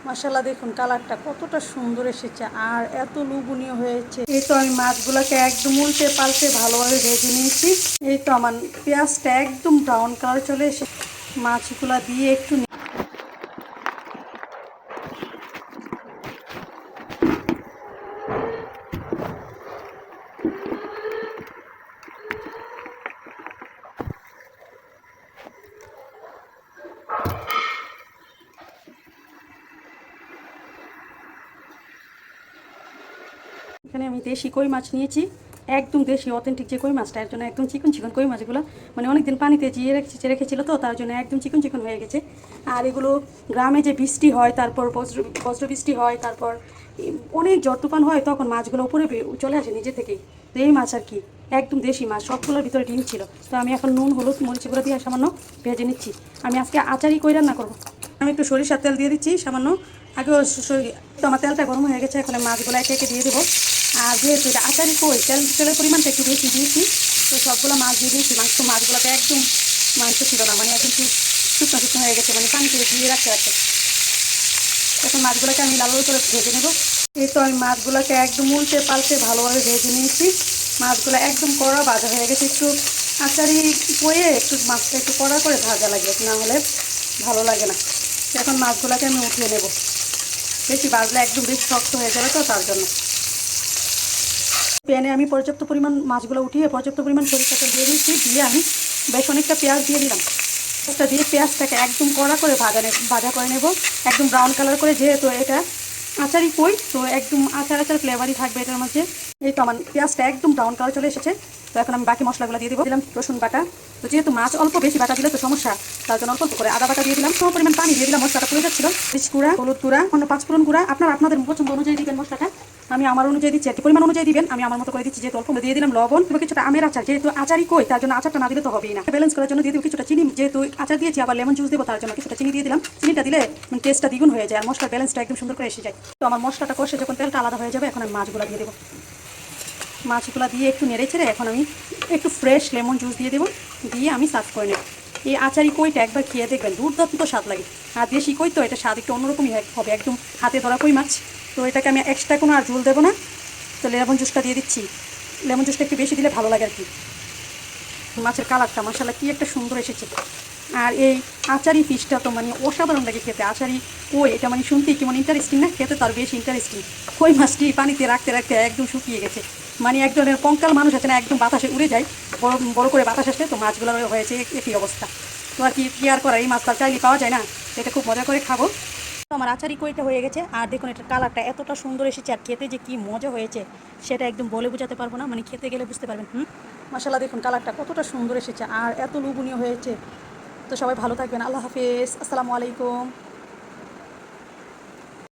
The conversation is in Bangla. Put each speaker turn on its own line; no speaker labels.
মাশাআল্লাহ, দেখুন কালারটা কতটা সুন্দর এসেছে আর এত লোভনীয় হয়েছে। এই তো আমি মাছগুলোকে একদম উল্টে পাল্টে ভালোভাবে ভেজে নিয়েছি। এই তো আমার পেঁয়াজটা একদম ব্রাউন কালার চলে এসেছে। মাছগুলা দিয়ে একটু এখানে আমি দেশি কই মাছ নিয়েছি, একদম দেশি অথেন্টিক যে কই মাছটা, এর জন্য একদম চিকন চিকন কই মাছগুলো, মানে অনেকদিন পানিতে জিয়ে রেখেছিল তো, তার জন্য একদম চিকন চিকন হয়ে গেছে। আর এগুলো গ্রামে যে বৃষ্টি হয়, তারপর বজ্র বৃষ্টি হয়, তারপর অনেক ঝড় তুফান হয়, তখন মাছগুলো উপরে চলে আসে নিজে থেকেই। তো এই মাছ আর কি একদম দেশি মাছ, সবগুলোর ভিতরে ডিম ছিল। তো আমি এখন নুন হলুদ মরিচ গুঁড়ো দিয়ে সামান্য ভেজে নিচ্ছি। আমি আজকে আচারই কই রান্না করবো। আমি একটু সরিষার তেল দিয়ে দিচ্ছি সামান্য। আগেও তো আমার তেলটা গরম হয়ে গেছে, এখন মাছগুলো একে একে দিয়ে দেবো। আর যেহেতু এটা আচারই কই, তেলের পরিমাণটা একটু বেশি দিয়েছি। তো সবগুলো মাছ দিয়ে দিয়েছি। মাছগুলোতে একদম মাংস ছিল না, মানে একদম শুকনো শুকনো হয়ে গেছে, মানে পানি করে দিয়ে রাখতে রাখতে। এখন মাছগুলোকে আমি লাল লাল করে ভেজে নেব। এই তো আমি মাছগুলোকে একদম উল্টে পাল্টে ভালোভাবে ভেজে নিয়েছি। মাছগুলো একদম কড়া ভাজা হয়ে গেছে। একটু আচারি কয়ে একটু মাছটা একটু কড়া করে ভাজা লাগে, না হলে ভালো লাগে না। এখন মাছগুলোকে আমি উঠিয়ে নেব। বেশি ভাজলে একদম বেশি শক্ত হয়ে যাবে, তো তার জন্য প্যানে আমি পর্যাপ্ত পরিমাণ মাছগুলো উঠিয়ে পর্যাপ্ত পরিমাণ সরিষা তেল দিয়ে দিয়েছি। দিয়ে আমি বেশ অনেকটা পেঁয়াজ দিয়ে দিলাম। পেঁয়াজটা দিয়ে পেঁয়াজটাকে একদম কড়া করে ভাজা করে নেব, একদম ব্রাউন কালার করে। যেহেতু এটা আচারই কই, তো একদম আচার আচার ফ্লেভারই থাকবে এটার মাঝে। এই তো আমার পেঁয়াজটা একদম ব্রাউন কালার চলে এসেছে। তো এখন আমি বাকি মশলাগুলো দিয়ে দেবো। দিলাম রসুন বাটা। তো যেহেতু মাছ অল্প বেশি বাটা দিলে তো সমস্যা, তার জন্য অল্প করে আদা বাটা দিয়ে দিলাম। সম পরিমাণ পানি দিয়ে দিলাম, মশলাটা পুড়ে যাচ্ছিল। মরিচ গুঁড়া, হলুদ গুঁড়া, অন্য পাঁচফোড়ন গুঁড়া আপনাদের পছন্দ অনুযায়ী দিবেন মশলাটা। আমি আমার অনুযায়ী দিচ্ছি, একটি পরিমাণ অনুযায়ী দিবেন। আমি আমার মতো করে দিচ্ছি, যেহেতু অল্প দিয়ে দিলাম লবণ। তবে কিছুটা আমের আচার, যেহেতু আচারই কই, তার জন্য আচারটা না দিলে তো হবেই না। ব্যালেন্স করার জন্য দিয়ে দেবো কিছুটা চিনি, যেহেতু আচার দিয়েছি আবার লেমন জুস দেবো, তার জন্য কিছুটা চিনি দিয়ে দিলাম। চিনিটা দিলে টেস্টটা দ্বিগুণ হয়ে যায় আর মশলার ব্যালেন্সটা একদম সুন্দর করে এসে যায়। তো আমার মশলাটা কষে যখন তেলটা আলাদা হয়ে যাবে, এখন আমি মাছগুলো দিয়ে দেবো। মাছগুলো দিয়ে একটু নেড়ে ছেড়ে এখন আমি একটু ফ্রেশ লেমন জুস দিয়ে দেবো। দিয়ে আমি সার্ভ করে নেব। এই আচারি কইটা একবার খেয়ে দেখবেন, দুর্দান্ত স্বাদ লাগে। আর দেশি কই তো, এটা স্বাদ একটু অন্যরকমই হবে, একদম হাতে ধরা কই মাছ। তো এটাকে আমি এক্সট্রা কোনো আর ঝোল দেবো না। তো লেমন জুসটা দিয়ে দিচ্ছি। লেমন জুসটা একটু বেশি দিলে ভালো লাগে আর কি। মাছের কালারটা মাশাআল্লাহ কি একটা সুন্দর এসেছে। আর এই আচারি ফিশটা তো মানে অসাধারণ লাগে খেতে। আচারি কই এটা মানে শুনতেই কেমন ইন্টারেস্টিং না, খেতে তার বেশি ইন্টারেস্টিং। কই মাছটি পানিতে রাখতে রাখতে একদম শুকিয়ে গেছে। মানে এক ধরনের কঙ্কাল মানুষ আছে না, একদম বাতাসে উড়ে যায়। বড় বড় করে বাতাস আসলে তো মাছগুলোর হয়েছে একই অবস্থা। তো আর কি আর করা, এই মাছটা চাইলে পাওয়া যায় না। এটা খুব মজা করে খাবো। তো আমার আচারি কইটা হয়ে গেছে। আর দেখুন এটার কালারটা এতটা সুন্দর এসেছে, আর খেতে যে কি মজা হয়েছে সেটা একদম বলে বোঝাতে পারবো না, মানে খেতে গেলে বুঝতে পারবেন। মাশাআল্লাহ, দেখুন কালারটা কতটা সুন্দর এসেছে আর এত লোভনীয় হয়েছে। তো সবাই ভালো থাকবেন। আল্লাহ হাফেজ, আসসালামু আলাইকুম।